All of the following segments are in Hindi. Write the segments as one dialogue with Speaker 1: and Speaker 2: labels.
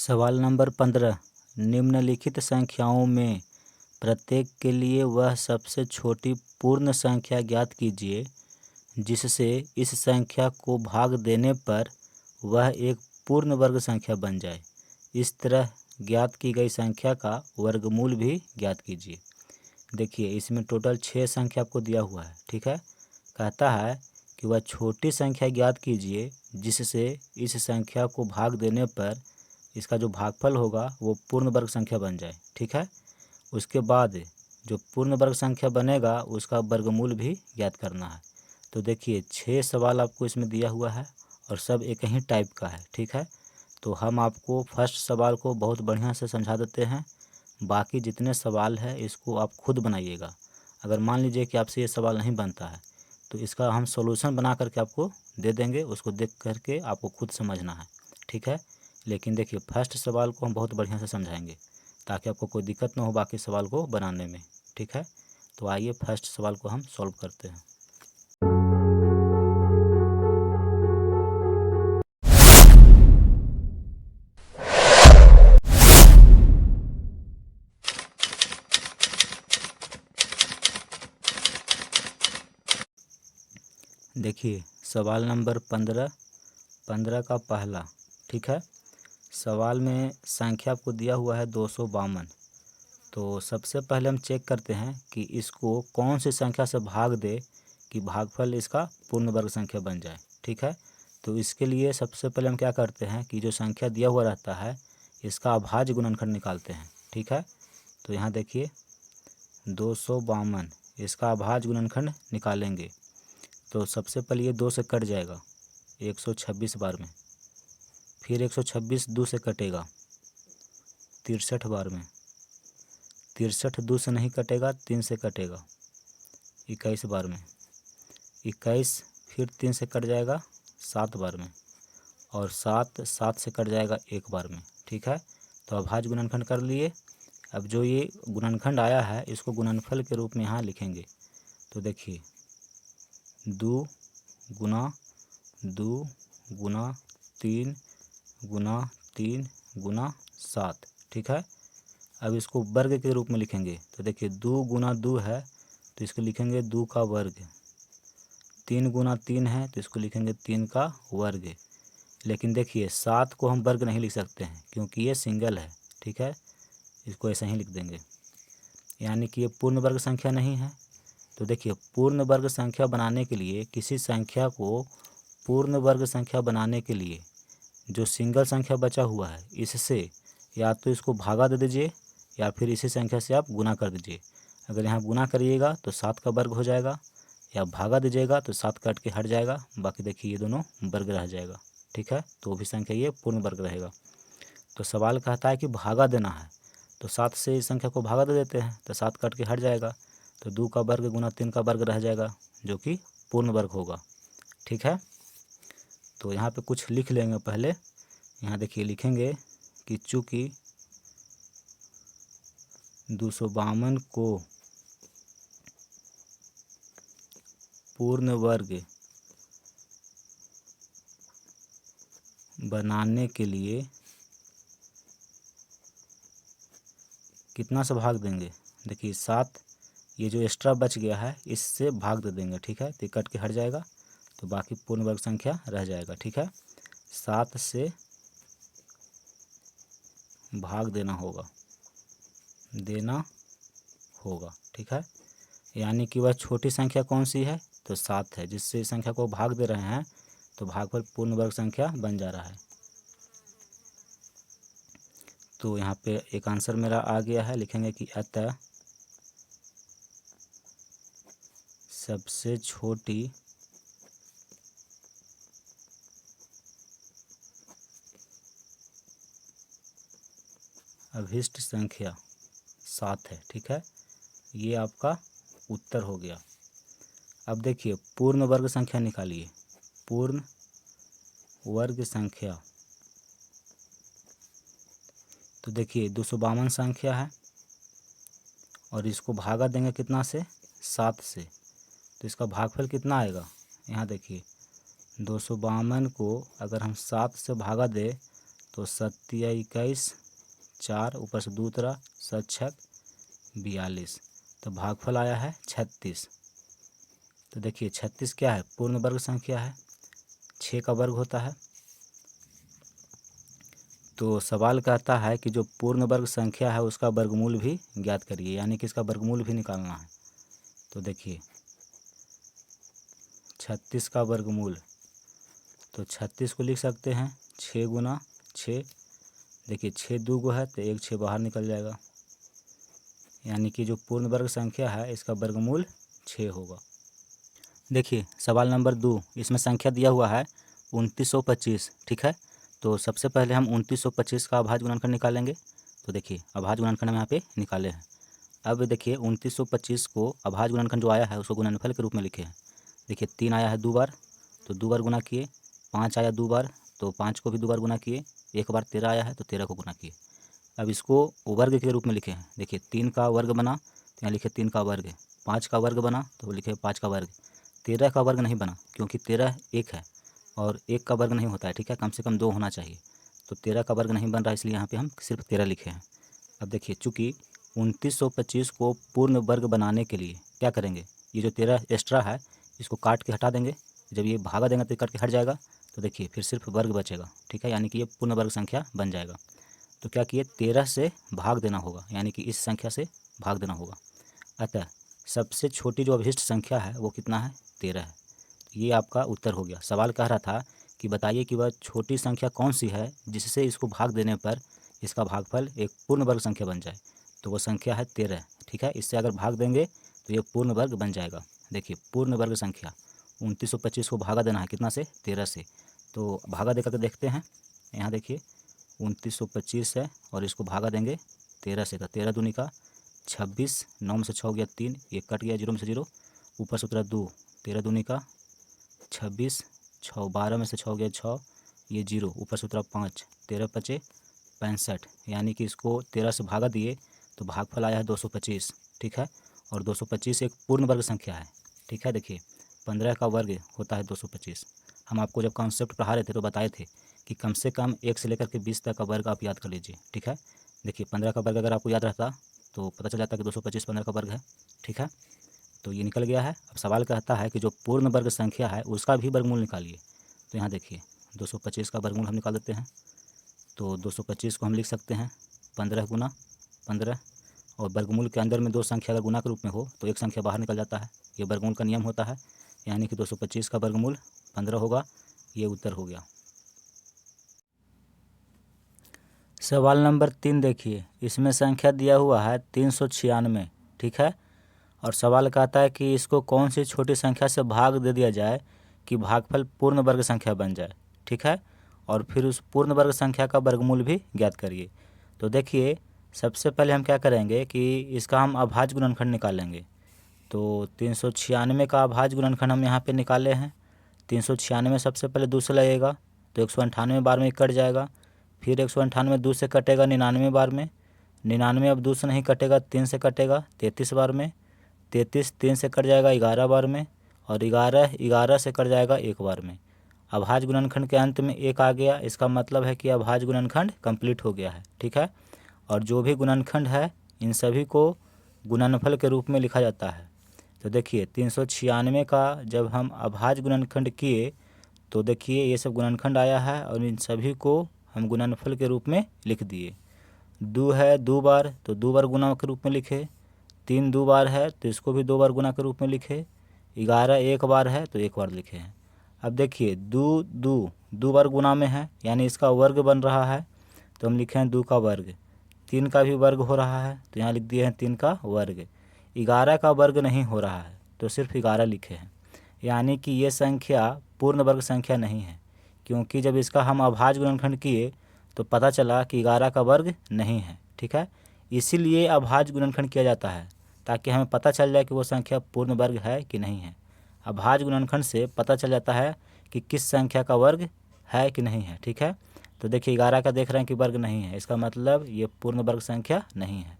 Speaker 1: सवाल नंबर 15। निम्नलिखित संख्याओं में प्रत्येक के लिए वह सबसे छोटी पूर्ण संख्या ज्ञात कीजिए जिससे इस संख्या को भाग देने पर वह एक पूर्ण वर्ग संख्या बन जाए। इस तरह ज्ञात की गई संख्या का वर्गमूल भी ज्ञात कीजिए। देखिए, इसमें टोटल 6 संख्या आपको दिया हुआ है। ठीक है, कहता है कि वह छोटी संख्या ज्ञात कीजिए जिससे इस संख्या को भाग देने पर इसका जो भागफल होगा वो पूर्ण वर्ग संख्या बन जाए। ठीक है, उसके बाद जो पूर्ण वर्ग संख्या बनेगा उसका वर्गमूल भी ज्ञात करना है। तो देखिए, 6 सवाल आपको इसमें दिया हुआ है और सब एक ही टाइप का है। ठीक है, तो हम आपको फर्स्ट सवाल को बहुत बढ़िया से समझा देते हैं। बाकी जितने सवाल है इसको आप खुद बनाइएगा। अगर मान लीजिए कि आपसे ये सवाल नहीं बनता है तो इसका हम सॉल्यूशन बना करके आपको दे देंगे, उसको देख करके आपको खुद समझना है। ठीक है, लेकिन देखिए, फर्स्ट सवाल को हम बहुत बढ़िया से समझाएंगे ताकि आपको कोई दिक्कत ना हो बाकी सवाल को बनाने में। ठीक है, तो आइए फर्स्ट सवाल को हम सॉल्व करते हैं। देखिए, सवाल नंबर 15 का पहला। ठीक है, सवाल में संख्या आपको दिया हुआ है 252। तो सबसे पहले हम चेक करते हैं कि इसको कौन सी संख्या से भाग दे कि भागफल इसका पूर्ण वर्ग संख्या बन जाए। ठीक है, तो इसके लिए सबसे पहले हम क्या करते हैं कि जो संख्या दिया हुआ रहता है इसका अभाज्य गुणनखंड निकालते हैं। ठीक है, तो यहाँ देखिए 252, इसका अभाज्य गुणनखंड निकालेंगे तो सबसे पहले ये 2 से कट जाएगा 126 बार में, फिर 126 2 से कटेगा 63 बार में, 63 2 से नहीं कटेगा 3 से कटेगा 21 बार में, 21 फिर 3 से कट जाएगा 7 बार में, और 7 7 से कट जाएगा 1 बार में। ठीक है, तो अभाज्य गुणनखंड कर लिए। अब जो ये गुणनखंड आया है इसको गुणनफल के रूप में यहाँ लिखेंगे। तो देखिए 2 गुना 2 गुना 3 गुना 3 गुना 7। ठीक है, अब इसको वर्ग के रूप में लिखेंगे। तो देखिए 2 गुना 2 है तो इसको लिखेंगे 2 का वर्ग, 3 गुना 3 है तो इसको लिखेंगे 3 का वर्ग। लेकिन देखिए 7 को हम वर्ग नहीं लिख सकते हैं क्योंकि ये सिंगल है। ठीक है, इसको ऐसे ही लिख देंगे, यानी कि ये पूर्ण वर्ग संख्या नहीं है। तो देखिए, पूर्ण वर्ग संख्या बनाने के लिए किसी संख्या को पूर्ण वर्ग संख्या बनाने के लिए जो सिंगल संख्या बचा हुआ है इससे या तो इसको भागा दे दीजिए या फिर इसी संख्या से आप गुना कर दीजिए। अगर यहाँ गुना करिएगा तो 7 का वर्ग हो जाएगा, या भागा दीजिएगा तो 7 कट के हट जाएगा, बाकी देखिए ये दोनों वर्ग रह जाएगा। ठीक है, तो भी संख्या ये पूर्ण वर्ग रहेगा। तो सवाल कहता है कि भागा देना है, तो 7 से इस संख्या को भागा दे देते हैं तो 7 कट के हट जाएगा, तो 2 का वर्ग गुना 3 का वर्ग रह जाएगा जो कि पूर्ण वर्ग होगा। ठीक है, तो यहाँ पे कुछ लिख लेंगे पहले। यहाँ देखिए लिखेंगे कि चूँकि 252 को पूर्ण वर्ग बनाने के लिए कितना से भाग देंगे। देखिए 7, ये जो एक्स्ट्रा बच गया है इससे भाग दे देंगे। ठीक है, तो कट के हट जाएगा तो बाकी पूर्ण वर्ग संख्या रह जाएगा। ठीक है, 7 से भाग देना होगा। ठीक है, यानी कि वह छोटी संख्या कौन सी है, तो 7 है, जिससे इस संख्या को भाग दे रहे हैं तो भागफल पूर्ण वर्ग संख्या बन जा रहा है। तो यहाँ पे एक आंसर मेरा आ गया है, लिखेंगे कि अतः सबसे छोटी अभिष्ट संख्या 7 है। ठीक है, ये आपका उत्तर हो गया। अब देखिए पूर्ण वर्ग संख्या निकालिए। पूर्ण वर्ग संख्या, तो देखिए 252 संख्या है और इसको भागा देंगे कितना से, 7 से, तो इसका भागफल कितना आएगा। यहाँ देखिए 252 को अगर हम 7 से भागा दे तो 7 या 21, 4 ऊपर से 2 उतरा, 7 छक 42, तो भागफल आया है 36। तो देखिए 36 क्या है, पूर्ण वर्ग संख्या है, 6 का वर्ग होता है। तो सवाल कहता है कि जो पूर्ण वर्ग संख्या है उसका वर्गमूल भी ज्ञात करिए, यानी कि इसका वर्गमूल भी निकालना है। तो देखिए 36 का वर्गमूल, तो 36 को लिख सकते हैं 6 गुना 6। देखिए 6 2 गो है तो 1 6 बाहर निकल जाएगा, यानी कि जो पूर्ण वर्ग संख्या है इसका वर्गमूल 6 होगा। देखिए सवाल नंबर 2, इसमें संख्या दिया हुआ है 2925, ठीक है। तो सबसे पहले हम 2925 का अभाज्य गुणनखंड निकालेंगे। तो देखिए अभाज्य गुणनखंड हम यहाँ पे निकाले हैं। अब देखिए 2925 को अभाज्य गुणनखंड जो आया है उसको गुणनफल के रूप में लिखे हैं। देखिए 3 आया है 2 बार, तो 2 बार गुना किए। 5 आया 2 बार, तो 5 को भी 2 बार गुना किए। 1 बार 13 आया है तो 13 को गुना किए। अब इसको वर्ग के रूप में लिखे हैं। देखिए 3 का वर्ग बना तो यहाँ लिखे 3 का वर्ग, 5 का वर्ग बना तो लिखे 5 का वर्ग। 13 का वर्ग नहीं बना क्योंकि 13 1 है और 1 का वर्ग नहीं होता है, ठीक है, कम से कम 2 होना चाहिए। तो 13 का वर्ग नहीं बन रहा, इसलिए यहाँ पे हम सिर्फ 13 लिखे हैं। अब देखिए चूँकि 2925 को पूर्ण वर्ग बनाने के लिए क्या करेंगे, ये जो 13 एक्स्ट्रा है इसको काट के हटा देंगे। जब ये भागा देंगे तो कट के हट जाएगा, तो देखिए फिर सिर्फ वर्ग बचेगा, ठीक है, यानी कि ये पूर्ण वर्ग संख्या बन जाएगा। तो क्या किए, 13 से भाग देना होगा, यानी कि इस संख्या से भाग देना होगा। अतः सबसे छोटी जो अवशिष्ट संख्या है वो कितना है, 13 है। ये आपका उत्तर हो गया। सवाल कह रहा था कि बताइए कि वह छोटी संख्या कौन सी है जिससे इसको भाग देने पर इसका भागफल एक पूर्ण वर्ग संख्या बन जाए। तो वो संख्या है 13, ठीक है। इससे अगर भाग देंगे तो ये पूर्ण वर्ग बन जाएगा। देखिए पूर्ण वर्ग संख्या 2925 को भागा देना है कितना से, 13 से। तो भागा दे करके देखते हैं। यहाँ देखिए 2925 है और इसको भागा देंगे 13 से, तो 13 दूनी का 26, 9 में से 6 हो गया 3, ये कट गया 0 में से 0, ऊपर से उतरा 2, 13 दूनी का 26, 6 12 में से 6 हो गया 6, ये 0, ऊपर से उतरा 5, 13 पचे 65, यानी कि इसको 13 से भागा दिए तो भागफल आया है 225, ठीक है। और 225 एक पूर्ण वर्ग संख्या है, ठीक है। देखिए 15 का वर्ग होता है 225। हम आपको जब कॉन्सेप्ट पढ़ा रहे थे तो बताए थे कि कम से कम 1 से लेकर के 20 तक का वर्ग आप याद कर लीजिए, ठीक है। देखिए 15 का वर्ग अगर आपको याद रहता तो पता चल जाता कि 225 15 का वर्ग है, ठीक है। तो ये निकल गया है। अब सवाल कहता है कि जो पूर्ण वर्ग संख्या है उसका भी वर्गमूल निकालिए। तो यहाँ देखिए 225 का वर्गमूल हम निकाल देते हैं। तो 225 को हम लिख सकते हैं 15 गुना 15, और वर्गमूल के अंदर में 2 संख्या अगर गुना के रूप में हो तो एक संख्या बाहर निकल जाता है, ये वर्गमूल का नियम होता है। यानी कि 225 का वर्गमूल 15 होगा। ये उत्तर हो गया। सवाल नंबर 3 देखिए, इसमें संख्या दिया हुआ है 396, ठीक है। और सवाल कहता है कि इसको कौन सी छोटी संख्या से भाग दे दिया जाए कि भागफल पूर्ण वर्ग संख्या बन जाए, ठीक है। और फिर उस पूर्ण वर्ग संख्या का वर्गमूल भी ज्ञात करिए। तो देखिए सबसे पहले हम क्या करेंगे कि इसका हम अभाज्य गुणनखंड निकालेंगे। तो 396 का अभाज्य गुणनखंड हम यहाँ पे निकाले हैं। 396 सबसे पहले 2 से लगेगा तो 198 बार में कट जाएगा। फिर 198 2 से कटेगा 99 बार में। 99 अब 2 से नहीं कटेगा, 3 से कटेगा 33 बार में। 33 3 से कट जाएगा 11 बार में। और 11 11 से कट जाएगा 1 बार में। अभाज्य गुणनखंड के अंत में 1 आ गया, इसका मतलब है कि अभाज्य गुणनखंड कंप्लीट हो गया है, ठीक है। और जो भी गुणनखंड है इन सभी को गुणनफल के रूप में लिखा जाता है। तो देखिए 396 का जब हम अभाज्य गुणनखंड किए तो देखिए ये सब गुणनखंड आया है और इन सभी को हम गुणनफल के रूप में लिख दिए। 2 है 2 बार तो 2 बार गुना के रूप में लिखे। 3 2 बार है तो इसको भी 2 बार गुना के रूप में लिखे। 11 1 बार है तो 1 बार लिखे हैं। अब देखिए 2 बार गुना में है यानी इसका वर्ग बन रहा है, तो हम लिखे हैं 2 का वर्ग। 3 का भी वर्ग हो रहा है तो यहाँ लिख दिए हैं 3 का वर्ग। 11 का वर्ग नहीं हो रहा है तो सिर्फ 11 लिखे हैं, यानी कि ये संख्या पूर्ण वर्ग संख्या नहीं है, क्योंकि जब इसका हम अभाज्य गुणनखंड किए तो पता चला कि 11 का वर्ग नहीं है, ठीक है। इसीलिए अभाज्य गुणनखंड किया जाता है ताकि हमें पता चल जाए कि वो संख्या पूर्ण वर्ग है कि नहीं है। अभाज्य गुणनखंड से पता चल जाता है कि किस संख्या का वर्ग है कि नहीं है, ठीक है। तो देखिए 11 का देख रहे हैं कि वर्ग नहीं है, इसका मतलब ये पूर्ण वर्ग संख्या नहीं है।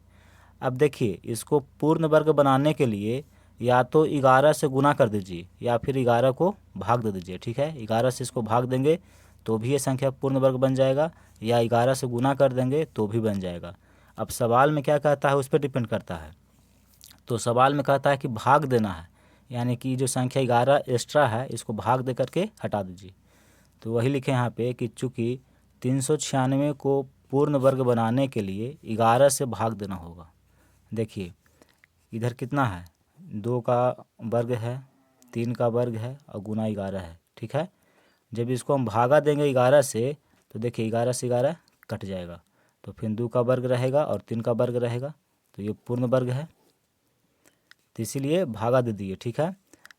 Speaker 1: अब देखिए इसको पूर्ण वर्ग बनाने के लिए या तो 11 से गुना कर दीजिए या फिर 11 को भाग दे दीजिए, ठीक है। 11 से इसको भाग देंगे तो भी ये संख्या पूर्ण वर्ग बन जाएगा, या 11 से गुना कर देंगे तो भी बन जाएगा। अब सवाल में क्या कहता है उस पर डिपेंड करता है। तो सवाल में कहता है कि भाग देना है, यानी कि जो संख्या 11 एक्स्ट्रा है इसको भाग दे करके हटा दीजिए। तो वही लिखे यहाँ पे कि चूँकि 396 को पूर्ण वर्ग बनाने के लिए 11 से भाग देना होगा। देखिए इधर कितना है, 2 का वर्ग है, 3 का वर्ग है और गुना 11 है, ठीक है। जब इसको हम भागा देंगे 11 से तो देखिए 11 से 11 कट जाएगा, तो फिर 2 का वर्ग रहेगा और 3 का वर्ग रहेगा, तो ये पूर्ण वर्ग है, तो इसीलिए भागा दे दिए, ठीक है।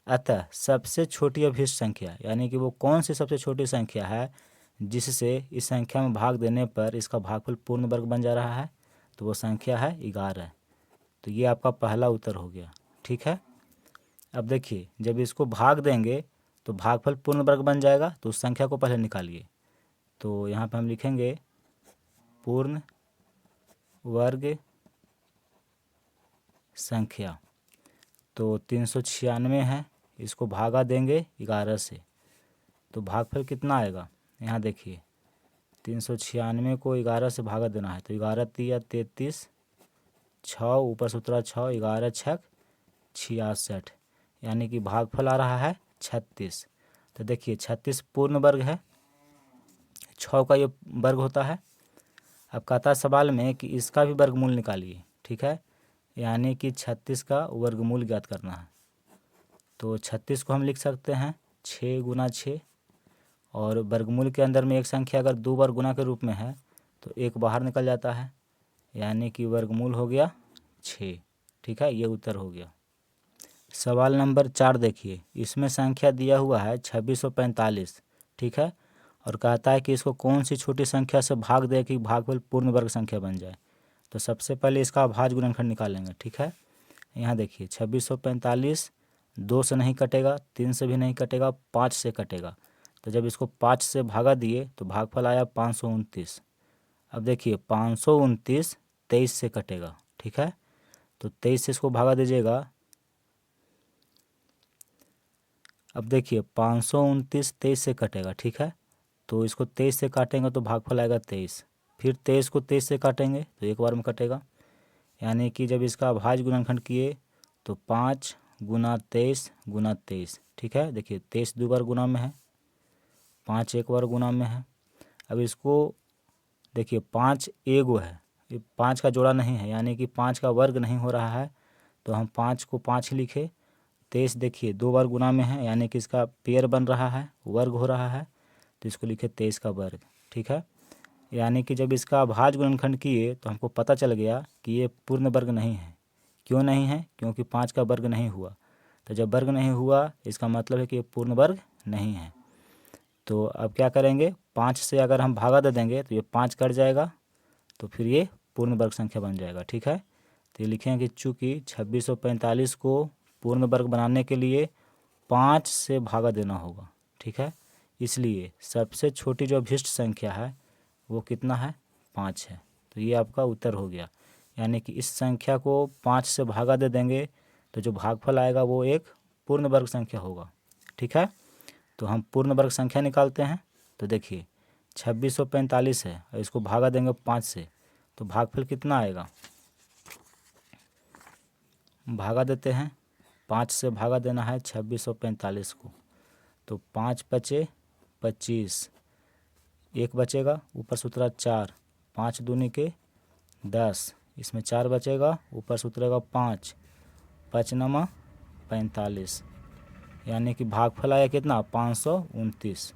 Speaker 1: अतः सबसे छोटी अभिष्ट संख्या, यानी कि वो कौन सी सबसे छोटी संख्या है जिससे इस संख्या में भाग देने पर इसका भागफल पूर्ण वर्ग बन जा रहा है, तो वो संख्या है 11। तो ये आपका पहला उत्तर हो गया, ठीक है। अब देखिए जब इसको भाग देंगे तो भागफल पूर्ण वर्ग बन जाएगा, तो उस संख्या को पहले निकालिए। तो यहाँ पे हम लिखेंगे पूर्ण वर्ग संख्या, तो 396 है, इसको भागा देंगे 11 से, तो भागफल कितना आएगा, यहाँ देखिए 396 को 11 से भागा देना है, तो 11 तिया 33, 6 ऊपर सूत्रा 6, 11 छक 66, यानी कि भागफल आ रहा है 36। तो देखिए 36 पूर्ण वर्ग है, 6 का ये वर्ग होता है। अब कहता है सवाल में कि इसका भी वर्गमूल निकालिए, ठीक है, यानी कि 36 का वर्गमूल ज्ञात करना है। तो 36 को हम लिख सकते हैं 6 गुना 6, और वर्गमूल के अंदर में एक संख्या अगर 2 बार गुना के रूप में है तो एक बाहर निकल जाता है, यानी कि वर्गमूल हो गया 6, ठीक है। ये उत्तर हो गया। सवाल नंबर 4 देखिए, इसमें संख्या दिया हुआ है 2645, ठीक है, और कहता है कि इसको कौन सी छोटी संख्या से भाग दे कि भागफल पूर्ण वर्ग संख्या बन जाए। तो सबसे पहले इसका अभाज्य गुणनखंड निकालेंगे, ठीक है। यहाँ देखिए 2645 2 से नहीं कटेगा, 3 से भी नहीं कटेगा, 5 से कटेगा। तो जब इसको 5 से भागा दिए तो भागफल आया 529। अब देखिए 529 23 से कटेगा, ठीक है, तो 23 से इसको भागा दीजिएगा। अब देखिए 529 23 से कटेगा, ठीक है, तो इसको 23 से काटेंगे तो भागफल आएगा 23, फिर 23 को 23 से काटेंगे तो एक बार में कटेगा, यानी कि जब इसका अभाज्य गुणनखंड किए तो 5 गुना 23 गुना 23, ठीक है। देखिए 23 2 बार गुना में है, 5 एक बार गुना में है। अब इसको देखिए 5 एगो है, ये 5 का जोड़ा नहीं है, यानी कि 5 का वर्ग नहीं हो रहा है, तो हम 5 को 5 लिखे। 23 देखिए 2 बार गुना में है, यानी कि इसका पेयर बन रहा है, वर्ग हो रहा है, तो इसको लिखे 23 का वर्ग, ठीक है। यानी कि जब इसका अभाज्य गुणनखंड किए तो हमको पता चल गया कि ये पूर्ण वर्ग नहीं है। क्यों नहीं है, क्योंकि 5 का वर्ग नहीं हुआ, तो जब वर्ग नहीं हुआ इसका मतलब है कि ये पूर्ण वर्ग नहीं है। तो अब क्या करेंगे, 5 से अगर हम भागा दे देंगे तो ये 5 कट जाएगा, तो फिर ये पूर्ण वर्ग संख्या बन जाएगा, ठीक है। तो ये लिखेंगे कि चूँकि 2645 को पूर्ण वर्ग बनाने के लिए 5 से भागा देना होगा, ठीक है, इसलिए सबसे छोटी जो अभिष्ट संख्या है वो कितना है, 5 है। तो ये आपका उत्तर हो गया, यानी कि इस संख्या को 5 से भागा दे देंगे तो जो भागफल आएगा वो एक पूर्ण वर्ग संख्या होगा, ठीक है। तो हम पूर्ण वर्ग संख्या निकालते हैं। तो देखिए 2645 है और इसको भागा देंगे 5 से, तो भागफल कितना आएगा, भागा देते हैं, 5 से भागा देना है 2645 को, तो 5 बचे 25, एक बचेगा, ऊपर सूत्रा 4, 5 दूनी के 10, इसमें 4 बचेगा, ऊपर सूत्रेगा 5, 5 नमा 45, यानी कि भागफल आया कितना, 529।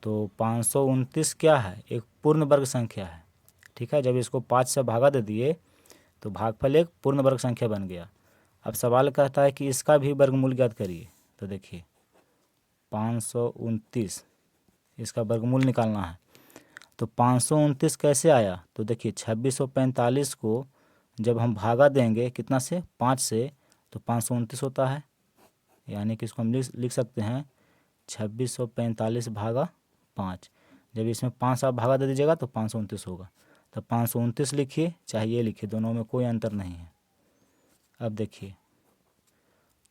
Speaker 1: तो 529 क्या है, एक पूर्ण वर्ग संख्या है, ठीक है। जब इसको 5 से भागा दे दिए तो भागफल एक पूर्ण वर्ग संख्या बन गया। अब सवाल कहता है कि इसका भी वर्गमूल ज्ञात करिए। तो देखिए 529 इसका वर्गमूल निकालना है। तो 529 कैसे आया, तो देखिए 2645 को जब हम भागा देंगे कितना से, 5 से, तो 529 होता है, यानी कि इसको हम लिख सकते हैं 2645 भागा 5। जब इसमें 5 आप भागा दे दीजिएगा तो 529 होगा, तो 529 लिखिए चाहे ये लिखिए, दोनों में कोई अंतर नहीं है। अब देखिए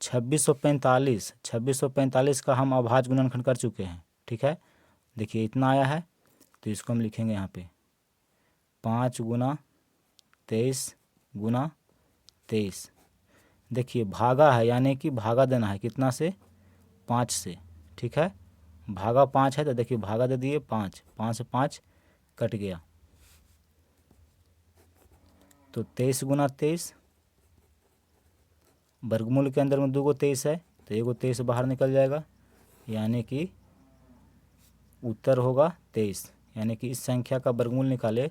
Speaker 1: 2645 का हम अभाज्य गुणनखंड कर चुके हैं, ठीक है। देखिए इतना आया है, तो इसको हम लिखेंगे यहाँ पे 5 गुना 23 गुना 23। देखिए भागा है, यानी कि भागा देना है कितना से, 5 से, ठीक है। भागा 5 है तो देखिए भागा दे दिए 5, 5 से 5 कट गया, तो 23 गुना 23, वर्गमूल के अंदर में 2 को 23 है तो 1 को 23 बाहर निकल जाएगा, यानी कि उत्तर होगा 23। यानी कि इस संख्या का वर्गमूल निकाले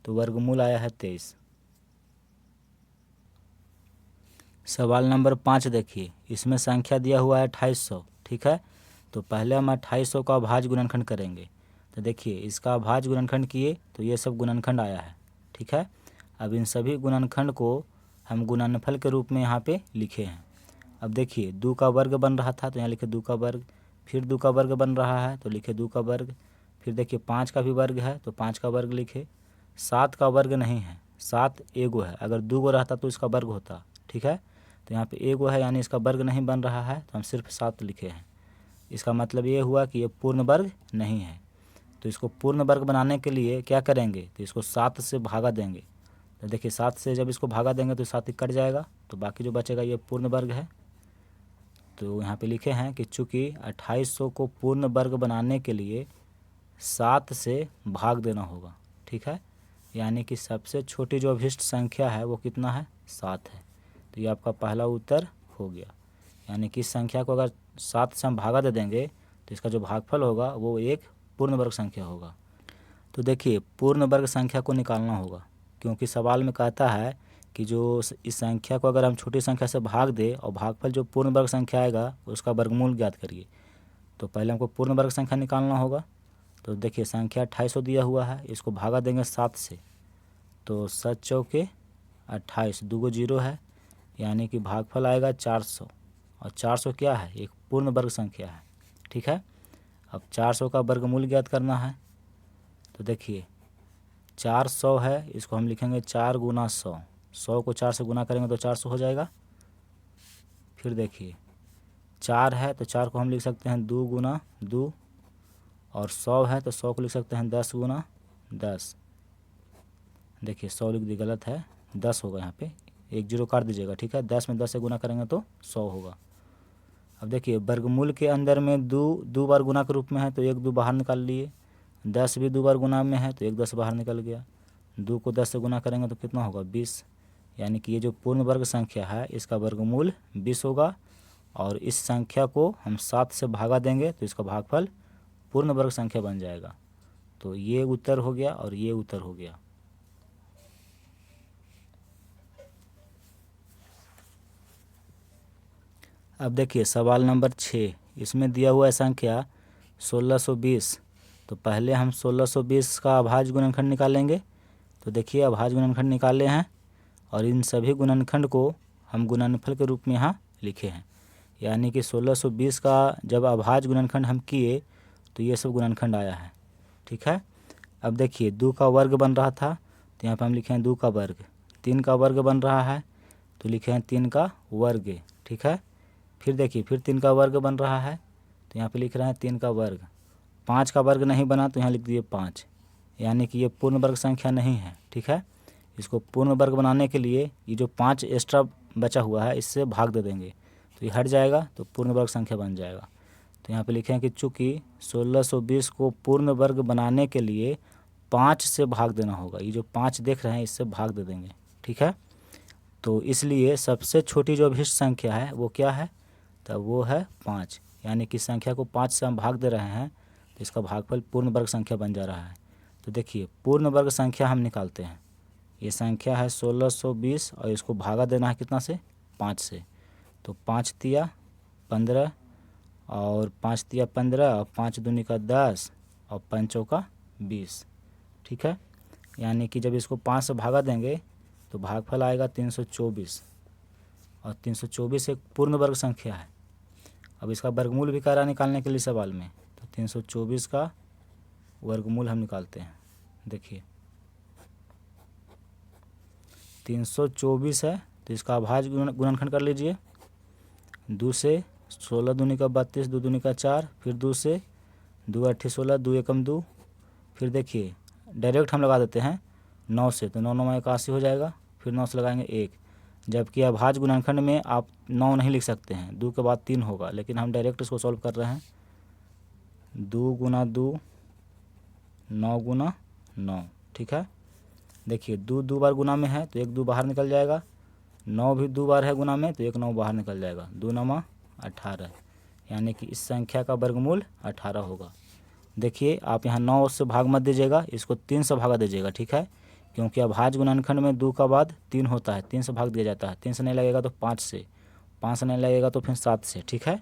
Speaker 1: तो वर्गमूल आया है 23। सवाल नंबर 5 देखिए, इसमें संख्या दिया हुआ है 2800, ठीक है। तो पहले हम 2800 का भाज्य गुणनखंड करेंगे। तो देखिए इसका भाज्य गुणनखंड किए तो ये सब गुणनखंड आया है, ठीक है। अब इन सभी गुणनखंड को हम गुणनफल के रूप में यहाँ पे लिखे हैं। अब देखिए 2 का वर्ग बन रहा था तो यहाँ लिखे 2 का वर्ग, फिर 2 का वर्ग बन रहा है तो लिखे 2 का वर्ग, फिर देखिए 5 का भी वर्ग है तो 5 का वर्ग लिखे। 7 का वर्ग नहीं है, 7 एगो है, अगर 2 गो रहता तो इसका वर्ग होता, ठीक है। तो यहाँ पे एगो है यानी इसका वर्ग नहीं बन रहा है तो हम सिर्फ 7 लिखे हैं। इसका मतलब ये हुआ कि ये पूर्ण वर्ग नहीं है। तो इसको पूर्ण वर्ग बनाने के लिए क्या करेंगे, तो इसको 7 से भागा देंगे। तो देखिए 7 से जब इसको भागा देंगे तो 7 ही कट जाएगा, तो बाकी जो बचेगा ये पूर्ण वर्ग है। तो यहाँ पे लिखे हैं कि चूँकि 2800 को पूर्ण वर्ग बनाने के लिए 7 से भाग देना होगा, ठीक है। यानी कि सबसे छोटी जो अभिष्ट संख्या है वो कितना है, 7 है। तो ये आपका पहला उत्तर हो गया। यानी कि इस संख्या को अगर 7 से हम भागा दे देंगे तो इसका जो भागफल होगा वो एक पूर्ण वर्ग संख्या होगा। तो देखिए पूर्ण वर्ग संख्या को निकालना होगा, क्योंकि सवाल में कहता है कि जो इस संख्या को अगर हम छोटी संख्या से भाग दे और भागफल जो पूर्ण वर्ग संख्या आएगा उसका वर्गमूल ज्ञात करिए। तो पहले हमको पूर्ण वर्ग संख्या निकालना होगा। तो देखिए संख्या 2800 दिया हुआ है, इसको भागा देंगे 7 से, तो 7 चौके 28, 2 गो 0 है, यानी कि भागफल आएगा 400। और 400 क्या है, एक पूर्ण वर्ग संख्या है, ठीक है। अब 400 का वर्गमूल ज्ञात करना है। तो देखिए 400 है, इसको हम लिखेंगे 4 गुना 100, 100 को 4 से गुना करेंगे तो 400 हो जाएगा। फिर देखिए 4 है तो 4 को हम लिख सकते हैं 2 गुना 2, और 100 है तो 100 को लिख सकते हैं 10 गुना 10। देखिए 100 लिख दी, गलत है, 10 होगा, यहाँ पे 1 0 काट दीजिएगा, ठीक है। 10 में 10 से गुना करेंगे तो 100 होगा। अब देखिए वर्गमूल के अंदर में 2 बार गुना के रूप में है तो 1 2 बाहर निकाल लिए, 10 भी 2 बार गुना में है तो 1 10 बाहर निकल गया। 2 को 10 से गुना करेंगे तो कितना होगा, 20। यानी कि ये जो पूर्ण वर्ग संख्या है इसका वर्गमूल 20 होगा, और इस संख्या को हम 7 से भागा देंगे तो इसका भागफल पूर्ण वर्ग संख्या बन जाएगा। तो ये उत्तर हो गया और ये उत्तर हो गया। अब देखिए सवाल नंबर 6, इसमें दिया हुआ है संख्या 1620। तो पहले हम 1620 का अभाज्य गुणनखंड निकालेंगे। तो देखिए अभाज्य गुणनखंड निकाले हैं और इन सभी गुणनखंड को हम गुणनफल के रूप में यहाँ लिखे हैं। यानी कि 1620 का जब अभाज्य गुणनखंड हम किए तो ये सब गुणनखंड आया है, ठीक है। अब देखिए 2 का वर्ग बन रहा था तो यहाँ पर हम लिखे हैं 2 का वर्ग, 3 का वर्ग बन रहा है तो लिखे हैं 3 का वर्ग, ठीक है। फिर देखिए फिर 3 का वर्ग बन रहा है तो यहाँ पे लिख रहे हैं 3 का वर्ग। 5 का वर्ग नहीं बना तो यहाँ लिख दिए 5, यानी कि ये पूर्ण वर्ग संख्या नहीं है, ठीक है। इसको पूर्ण वर्ग बनाने के लिए ये जो 5 एक्स्ट्रा बचा हुआ है इससे भाग दे देंगे तो ये हट जाएगा तो पूर्ण वर्ग संख्या बन जाएगा। तो यहाँ पे लिखे हैं कि चूँकि 1620 को पूर्ण वर्ग बनाने के लिए 5 से भाग देना होगा, ये जो 5 देख रहे हैं इससे भाग दे देंगे, ठीक है। तो इसलिए सबसे छोटी जो अभिष्ट संख्या है वो क्या है, तो वो है 5। यानी कि संख्या को 5 से हम भाग दे रहे हैं तो इसका भागफल पूर्ण वर्ग संख्या बन जा रहा है। तो देखिए पूर्ण वर्ग संख्या हम निकालते हैं। ये संख्या है 1620 और इसको भागा देना है कितना से, 5 से। तो 5 तिया 15 और 5 तिया 15 और 5 दूनी का 10 और 5 चौका 20, ठीक है। यानी कि जब इसको 5 से भागा देंगे तो भागफल आएगा 324, और 324 एक पूर्ण वर्ग संख्या है। अब इसका वर्गमूल भी कह रहा निकालने के लिए सवाल में, तो 324 का वर्गमूल हम निकालते हैं। देखिए 324 है तो इसका अभाज्य गुणनखंड कर लीजिए। 2 से 16 दूनी का 32, 2 दूनी का 4, फिर 2 से 2 8 16, 2 एकम 2। फिर देखिए डायरेक्ट हम लगा देते हैं 9 से, तो 9 9 81 हो जाएगा। फिर 9 से लगाएंगे 1, जबकि अभाज्य गुणनखंड में आप 9 नहीं लिख सकते हैं, 2 के बाद 3 होगा, लेकिन हम डायरेक्ट इसको सॉल्व कर रहे हैं। 2 गुना 2 9 गुना 9, ठीक है। देखिए 2 2 बार गुना में है तो 1 2 बाहर निकल जाएगा, 9 भी 2 बार है गुना में तो 1 9 बाहर निकल जाएगा, 2 9 18, यानी कि इस संख्या का वर्गमूल 18 होगा। देखिए आप यहाँ 9 से भाग मत दीजिएगा, इसको 3 से भागा दीजिएगा, ठीक है, क्योंकि अभाज्य गुणनखंड में 2 का बाद 3 होता है, 3 से भाग दिया जाता है। 3 से नहीं लगेगा तो 5 से, 5 से नहीं लगेगा तो फिर 7 से, ठीक है।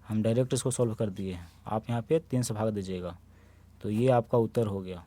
Speaker 1: हम डायरेक्ट इसको सॉल्व कर दिए हैं, आप यहाँ पे 3 से भाग दीजिएगा, तो ये आपका उत्तर हो गया।